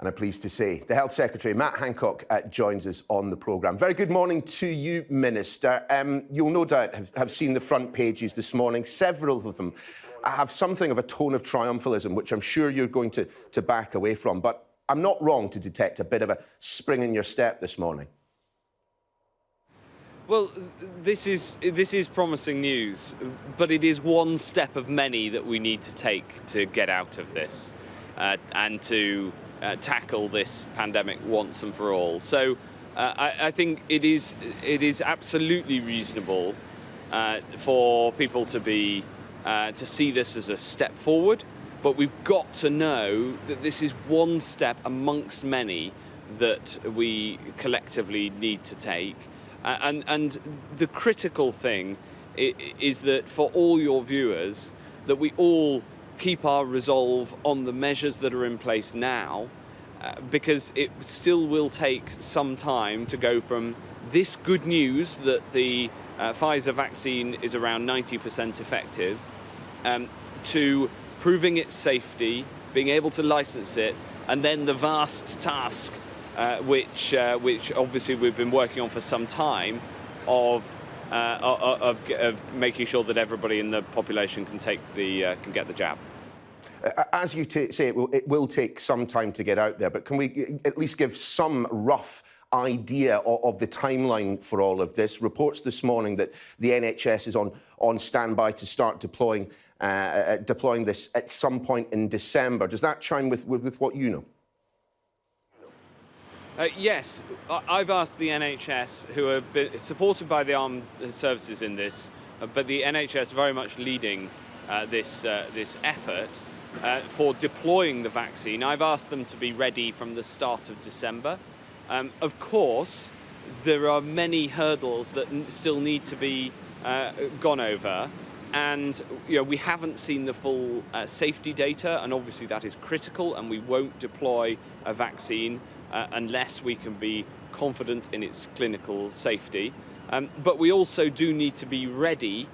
And I'm pleased to say the Health Secretary, Matt Hancock, joins us on the programme. Very good morning to you, Minister. You'll no doubt have seen the front pages this morning. Several of them have something of a tone of triumphalism, which I'm sure you're going to back away from. But I'm not wrong to detect a bit of a spring in your step this morning. Well, this is promising news, but it is one step of many that we need to take to get out of this and to tackle this pandemic once and for all. So I think it is absolutely reasonable for people to see this as a step forward, but we've got to know that this is one step amongst many that we collectively need to take. And the critical thing is that for all your viewers, that we all keep our resolve on the measures that are in place now, because it still will take some time to go from this good news that the Pfizer vaccine is around 90% effective to proving its safety, being able to license it, and then the vast task which obviously we've been working on for some time of making sure that everybody in the population can get the jab. As you say, it will take some time to get out there, but can we at least give some rough idea of the timeline for all of this? Reports this morning that the NHS is on standby to start deploying this at some point in December. Does that chime with what you know? Yes, I've asked the NHS, who are supported by the armed services in this, but the NHS very much leading this effort for deploying the vaccine. I've asked them to be ready from the start of December. Of course, there are many hurdles that still need to be gone over, and we haven't seen the full safety data, and obviously that is critical, and we won't deploy a vaccine unless we can be confident in its clinical safety. But we also do need to be ready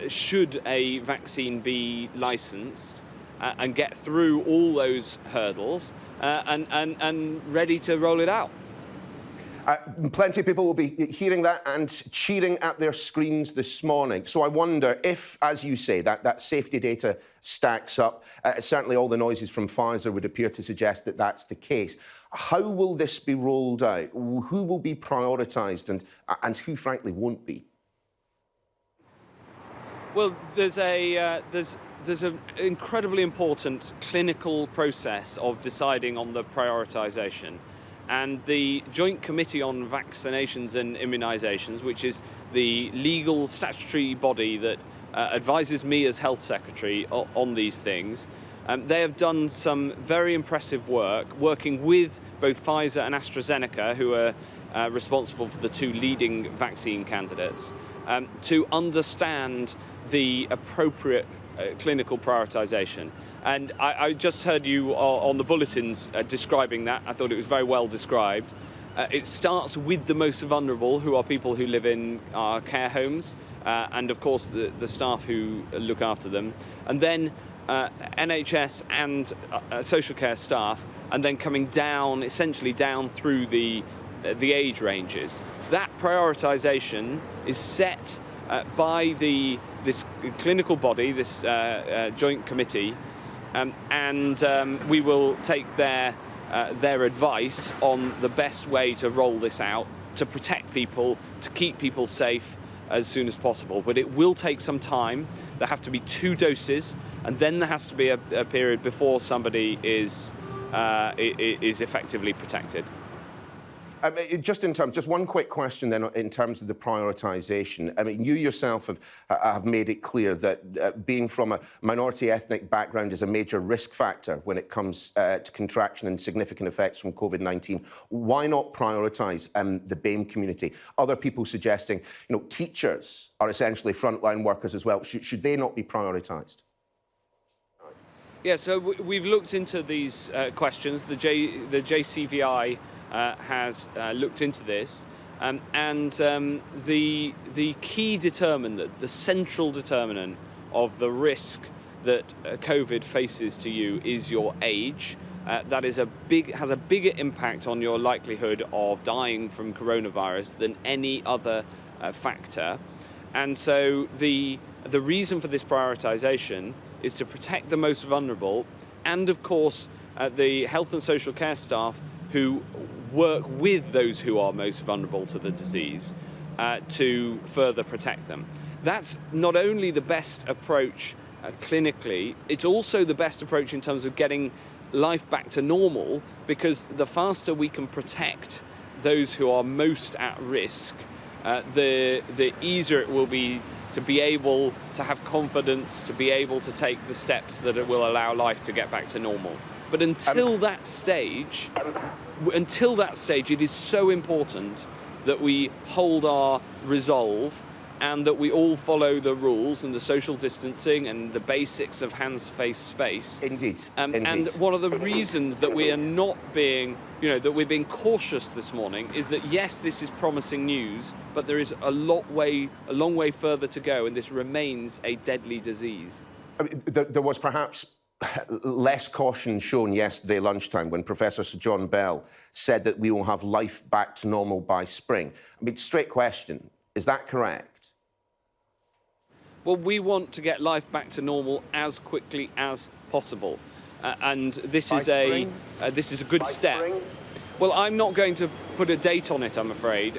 should a vaccine be licensed and get through all those hurdles and ready to roll it out. Plenty of people will be hearing that and cheering at their screens this morning. So I wonder if, as you say, that safety data stacks up. Certainly all the noises from Pfizer would appear to suggest that that's the case. How will this be rolled out? Who will be prioritised and who, frankly, won't be? Well, there's an incredibly important clinical process of deciding on the prioritisation. And the Joint Committee on Vaccinations and Immunisations, which is the legal statutory body that advises me as Health Secretary on these things, they have done some very impressive work, working with both Pfizer and AstraZeneca, who are responsible for the two leading vaccine candidates, to understand the appropriate clinical prioritisation. And I just heard you on the bulletins describing that. I thought it was very well described. It starts with the most vulnerable, who are people who live in our care homes, and of course the staff who look after them, and then NHS and social care staff, and then coming down, essentially down through the age ranges. That prioritisation is set by this clinical body, this joint committee, and we will take their advice on the best way to roll this out, to protect people, to keep people safe as soon as possible. But it will take some time. There have to be 2 doses, and then there has to be a period before somebody is effectively protected. Just one quick question then in terms of the prioritisation. I mean, you yourself have made it clear that being from a minority ethnic background is a major risk factor when it comes to contraction and significant effects from COVID-19. Why not prioritise the BAME community? Other people suggesting, teachers are essentially frontline workers as well. Should they not be prioritised? Yeah, so we've looked into these questions. The JCVI has looked into this, and the key determinant, the central determinant of the risk that COVID faces to you is your age, that has a bigger impact on your likelihood of dying from coronavirus than any other factor. And so the reason for this prioritization is to protect the most vulnerable, and of course the health and social care staff who work with those who are most vulnerable to the disease, to further protect them. That's not only the best approach clinically, it's also the best approach in terms of getting life back to normal, because the faster we can protect those who are most at risk, the easier it will be to be able to have confidence, to be able to take the steps that will allow life to get back to normal. But until that stage, it is so important that we hold our resolve and that we all follow the rules and the social distancing and the basics of hands, face, space. Indeed. And one of the reasons that we are not being, that we're being cautious this morning is that, yes, this is promising news, but there is a long way further to go, and this remains a deadly disease. I mean, there was perhaps less caution shown yesterday lunchtime when Professor Sir John Bell said that we will have life back to normal by spring. I mean, straight question, is that correct? Well, we want to get life back to normal as quickly as possible, and this is a good step. Spring? Well, I'm not going to put a date on it, I'm afraid,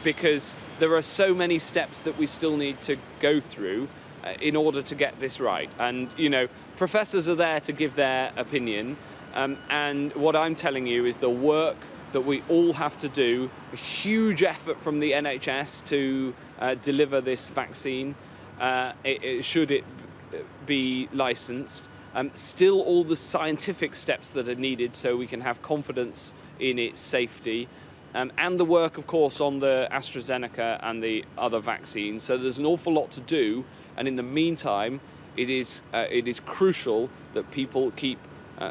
because there are so many steps that we still need to go through in order to get this right. And professors are there to give their opinion, and what I'm telling you is the work that we all have to do, a huge effort from the NHS to deliver this vaccine. Should it be licensed, still all the scientific steps that are needed so we can have confidence in its safety, and the work, of course, on the AstraZeneca and the other vaccines. So there's an awful lot to do, and in the meantime, it is crucial that people keep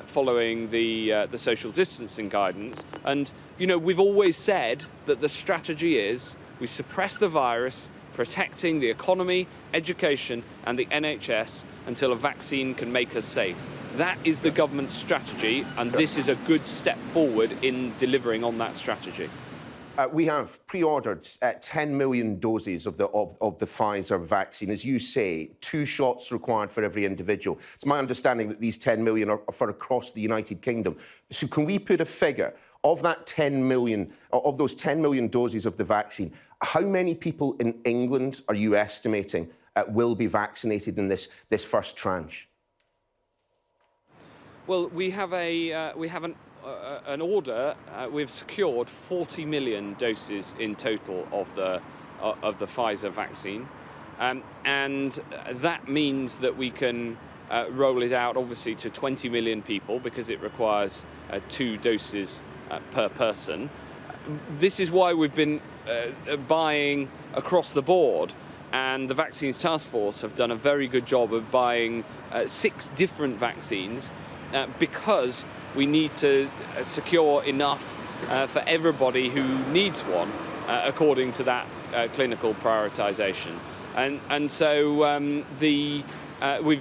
following the social distancing guidance. And we've always said that the strategy is we suppress the virus, protecting the economy, education and the NHS until a vaccine can make us safe. That is the government's strategy, and this is a good step forward in delivering on that strategy. We have pre-ordered 10 million doses of the Pfizer vaccine. As you say, 2 shots required for every individual. It's my understanding that these 10 million are for across the United Kingdom. So can we put a figure of that 10 million, of those 10 million doses of the vaccine? How many people in England are you estimating will be vaccinated in this first tranche? Well, we have an order. We've secured 40 million doses in total of the Pfizer vaccine, and that means that we can roll it out, obviously, to 20 million people because it requires 2 doses per person. This is why we've been buying across the board, and the Vaccines Task Force have done a very good job of buying 6 different vaccines because we need to secure enough for everybody who needs one according to that clinical prioritization. And so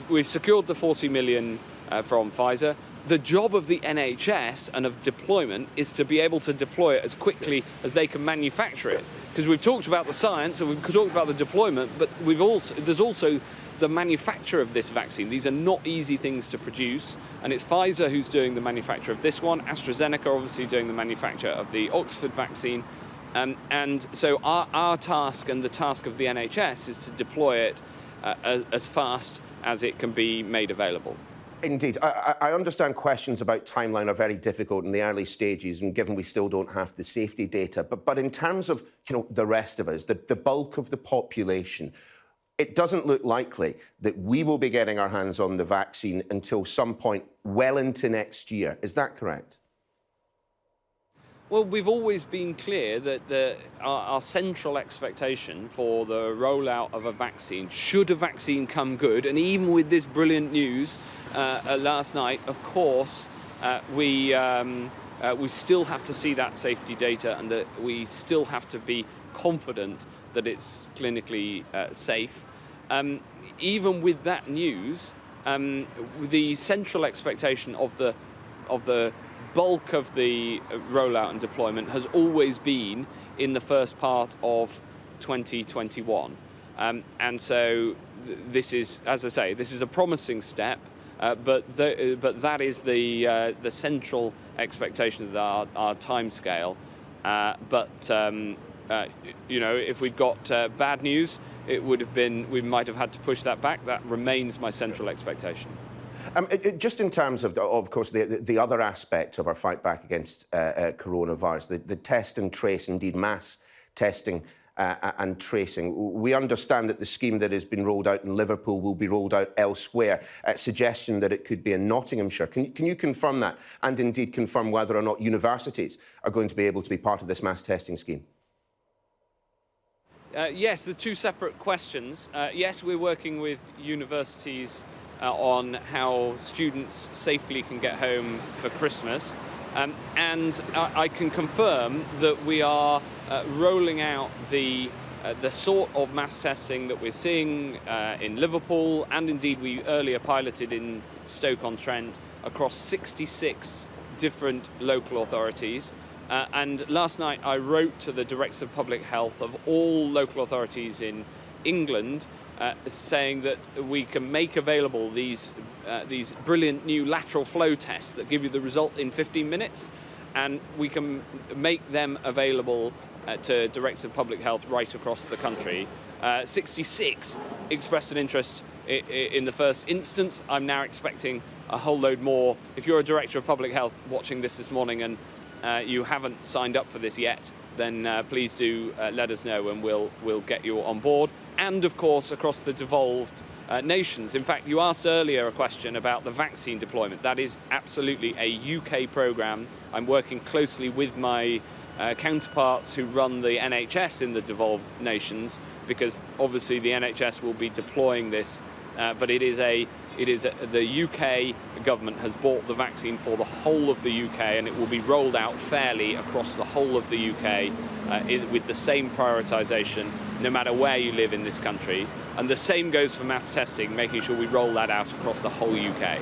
we've secured the 40 million from Pfizer. The job of the NHS and of deployment is to be able to deploy it as quickly as they can manufacture it. Because we've talked about the science and we've talked about the deployment, but there's also the manufacture of this vaccine. These are not easy things to produce, and it's Pfizer who's doing the manufacture of this one. AstraZeneca obviously doing the manufacture of the Oxford vaccine. And so our task and the task of the NHS is to deploy it as fast as it can be made available. Indeed. I understand questions about timeline are very difficult in the early stages, and given we still don't have the safety data. But in terms of the rest of us, the bulk of the population, it doesn't look likely that we will be getting our hands on the vaccine until some point well into next year. Is that correct? Well, we've always been clear that our central expectation for the rollout of a vaccine, should a vaccine come good, and even with this brilliant news last night, of course, we still have to see that safety data, and that we still have to be confident that it's clinically safe. Even with that news, the central expectation of the the bulk of the rollout and deployment has always been in the first part of 2021. And so this is, as I say, this is a promising step, but that is the central expectation of our timescale. If we'd got bad news, we might have had to push that back. That remains my central expectation. Just in terms of course, the other aspect of our fight back against coronavirus, the test and trace, indeed mass testing and tracing. We understand that the scheme that has been rolled out in Liverpool will be rolled out elsewhere, suggestion that it could be in Nottinghamshire. Can you confirm that, and indeed confirm whether or not universities are going to be able to be part of this mass testing scheme? Yes, the two separate questions. Yes, we're working with universities on how students safely can get home for Christmas. And I can confirm that we are rolling out the sort of mass testing that we're seeing in Liverpool, and indeed we earlier piloted in Stoke-on-Trent across 66 different local authorities. And last night I wrote to the Directors of Public Health of all local authorities in England saying that we can make available these brilliant new lateral flow tests that give you the result in 15 minutes, and we can make them available to Directors of Public Health right across the country. 66 expressed an interest in the first instance. I'm now expecting a whole load more. If you're a Director of Public Health watching this morning and you haven't signed up for this yet, then please do let us know and we'll get you on board. And of course across the devolved nations. In fact, you asked earlier a question about the vaccine deployment. That is absolutely a UK programme. I'm working closely with my counterparts who run the NHS in the devolved nations, because obviously the NHS will be deploying this, but the UK government has bought the vaccine for the whole of the UK, and it will be rolled out fairly across the whole of the UK with the same prioritisation, no matter where you live in this country. And the same goes for mass testing, making sure we roll that out across the whole UK.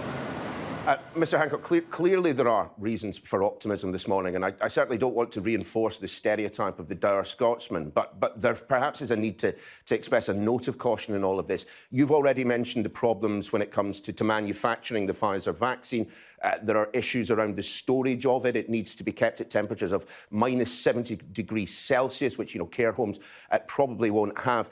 Mr. Hancock, clearly there are reasons for optimism this morning, and I certainly don't want to reinforce the stereotype of the dour Scotsman, but there perhaps is a need to express a note of caution in all of this. You've already mentioned the problems when it comes to manufacturing the Pfizer vaccine. There are issues around the storage of it. It needs to be kept at temperatures of -70 degrees Celsius, which, care homes probably won't have.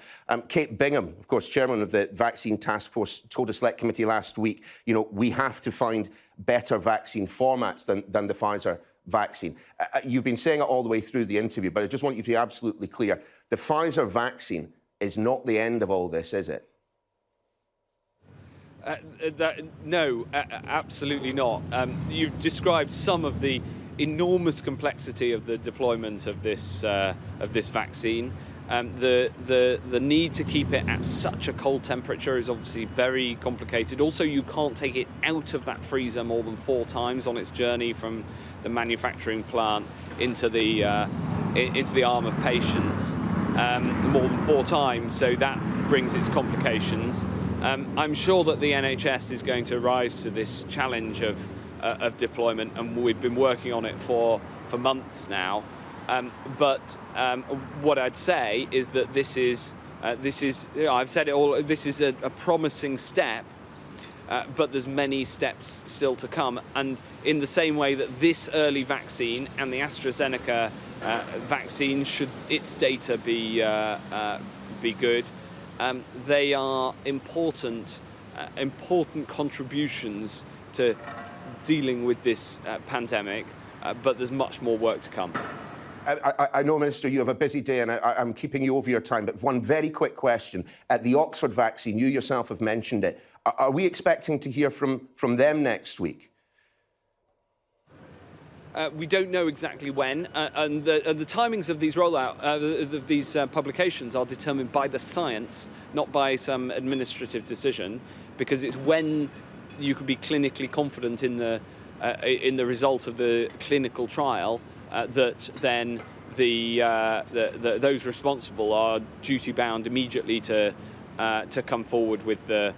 Kate Bingham, of course, chairman of the Vaccine Task Force, told a select committee last week, we have to find better vaccine formats than the Pfizer vaccine. You've been saying it all the way through the interview, but I just want you to be absolutely clear. The Pfizer vaccine is not the end of all this, is it? No, absolutely not. You've described some of the enormous complexity of the deployment of this vaccine. The need to keep it at such a cold temperature is obviously very complicated. Also, you can't take it out of that freezer more than 4 times on its journey from the manufacturing plant into the arm of patients, more than 4 times. So that brings its complications. I'm sure that the NHS is going to rise to this challenge of deployment, and we've been working on it for months now. But what I'd say is that this is I've said it all. This is a promising step, but there's many steps still to come. And in the same way that this early vaccine and the AstraZeneca vaccine, should its data be good, they are important contributions to dealing with this pandemic, but there's much more work to come. I know, Minister, you have a busy day, and I'm keeping you over your time, but one very quick question. At the Oxford vaccine, you yourself have mentioned it. Are we expecting to hear from them next week? We don't know exactly when, and the timings of these rollout, these publications are determined by the science, not by some administrative decision, because it's when you can be clinically confident in the result of the clinical trial that then those responsible are duty bound immediately to come forward with the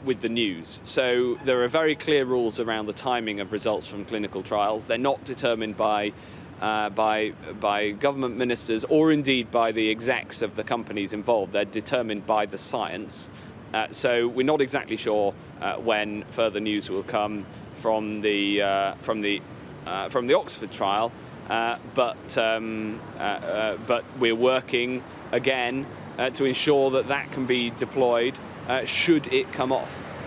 with the news. So there are very clear rules around the timing of results from clinical trials. They're not determined by government ministers or indeed by the execs of the companies involved. They're determined by the science. So we're not exactly sure when further news will come from the Oxford trial, but we're working again to ensure that can be deployed should it come off.